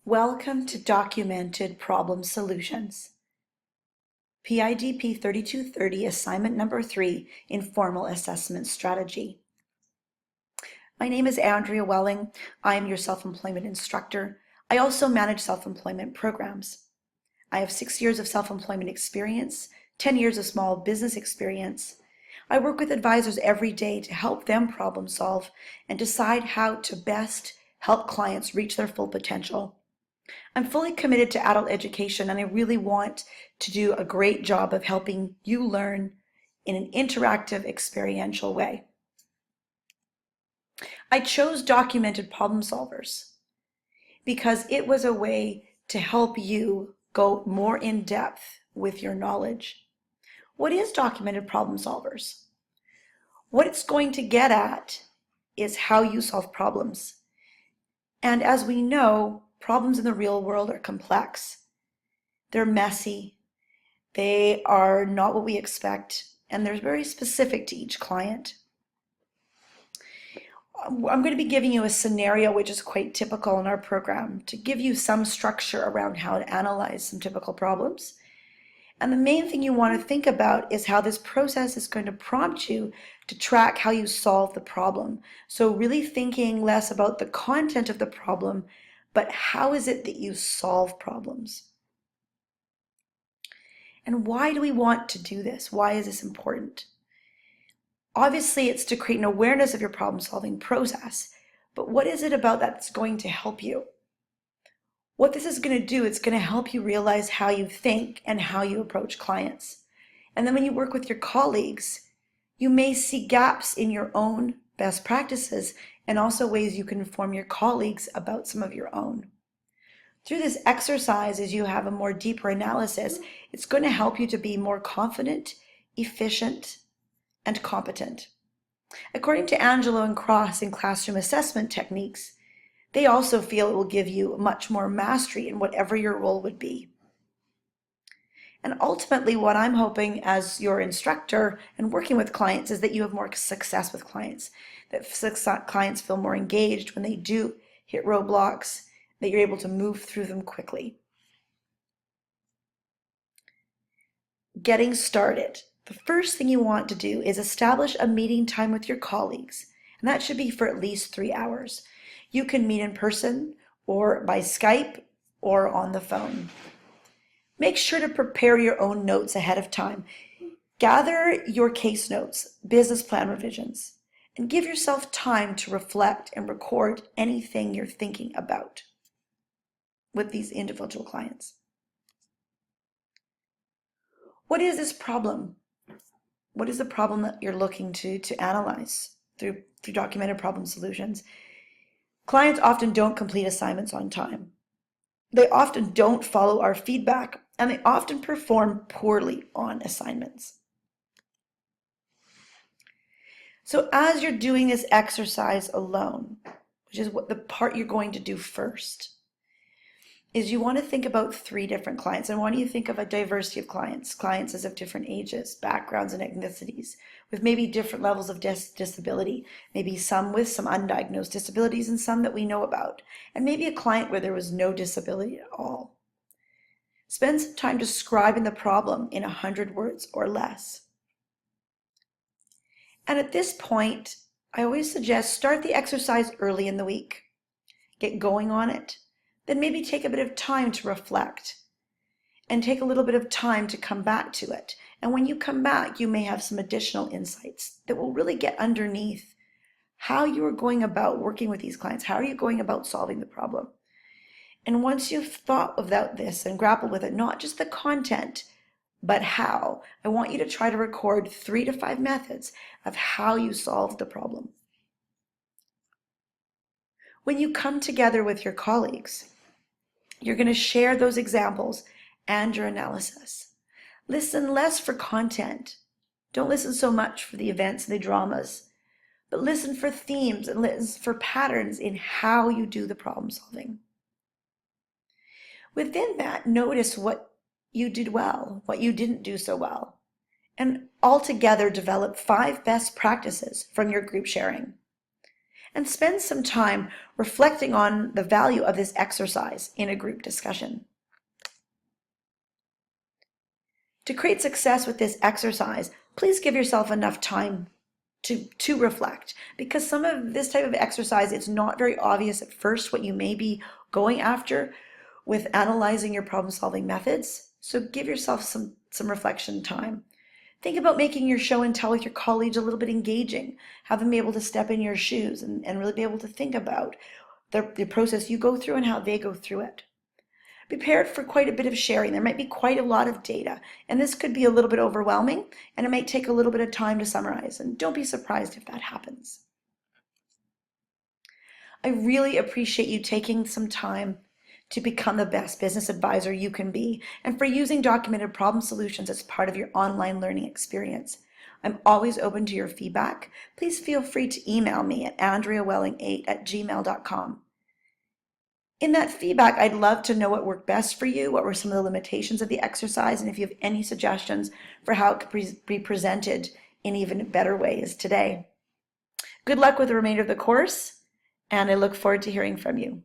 Welcome to Documented Problem Solutions. PIDP 3230, Assignment Number 3, Informal Assessment Strategy. My name is Andrea Welling. I am your self-employment instructor. I also manage self-employment programs. I have 6 years of self-employment experience, 10 years of small business experience. I work with advisors every day to help them problem solve and decide how to best help clients reach their full potential. I'm fully committed to adult education, and I really want to do a great job of helping you learn in an interactive, experiential way. I chose documented problem solvers because it was a way to help you go more in depth with your knowledge. What is documented problem solvers? What it's going to get at is how you solve problems. And as we know, problems in the real world are complex. They're messy. They are not what we expect, and they're very specific to each client. I'm going to be giving you a scenario which is quite typical in our program to give you some structure around how to analyze some typical problems. And the main thing you want to think about is how this process is going to prompt you to track how you solve the problem. So really thinking less about the content of the problem, but how is it that you solve problems? And why do we want to do this? Why is this important? Obviously, it's to create an awareness of your problem-solving process, but what is it about that's going to help you? What this is going to do, it's going to help you realize how you think and how you approach clients. And then when you work with your colleagues, you may see gaps in your own best practices and also ways you can inform your colleagues about some of your own. Through this exercise, as you have a more deeper analysis, it's going to help you to be more confident, efficient, and competent. According to Angelo and Cross in Classroom Assessment Techniques, they also feel it will give you much more mastery in whatever your role would be. And ultimately, what I'm hoping as your instructor and working with clients is that you have more success with clients, that clients feel more engaged when they do hit roadblocks, that you're able to move through them quickly. Getting started. The first thing you want to do is establish a meeting time with your colleagues, and that should be for at least 3 hours. You can meet in person or by Skype or on the phone. Make sure to prepare your own notes ahead of time. Gather your case notes, business plan revisions, and give yourself time to reflect and record anything you're thinking about with these individual clients. What is this problem? What is the problem that you're looking to analyze through documented problem solutions? Clients often don't complete assignments on time. They often don't follow our feedback, and they often perform poorly on assignments. So as you're doing this exercise alone, which is what the part you're going to do first, is you want to think about 3 different clients. I want you to think of a diversity of clients as of different ages, backgrounds, and ethnicities, with maybe different levels of disability, maybe some with some undiagnosed disabilities and some that we know about, and maybe a client where there was no disability at all. Spend some time describing the problem in 100 words or less. And at this point, I always suggest start the exercise early in the week. Get going on it. Then maybe take a bit of time to reflect and take a little bit of time to come back to it. And when you come back, you may have some additional insights that will really get underneath how you are going about working with these clients. How are you going about solving the problem? And once you've thought about this and grappled with it, not just the content, but how, I want you to try to record 3 to 5 methods of how you solve the problem. When you come together with your colleagues, you're going to share those examples and your analysis. Listen less for content. Don't listen so much for the events and the dramas, but listen for themes and listen for patterns in how you do the problem solving. Within that, notice what you did well, what you didn't do so well, and altogether develop 5 best practices from your group sharing. and spend some time reflecting on the value of this exercise in a group discussion. To create success with this exercise, please give yourself enough time to reflect, because some of this type of exercise, it's not very obvious at first what you may be going after with analyzing your problem-solving methods. So give yourself some reflection time. Think about making your show and tell with your colleagues a little bit engaging. Have them be able to step in your shoes and really be able to think about the process you go through and how they go through it. Be prepared for quite a bit of sharing. There might be quite a lot of data, and this could be a little bit overwhelming, and it might take a little bit of time to summarize, and don't be surprised if that happens. I really appreciate you taking some time to become the best business advisor you can be, and for using documented problem solutions as part of your online learning experience. I'm always open to your feedback. Please feel free to email me at andreawelling8@gmail.com. In that feedback, I'd love to know what worked best for you, what were some of the limitations of the exercise, and if you have any suggestions for how it could be presented in even better ways today. Good luck with the remainder of the course, and I look forward to hearing from you.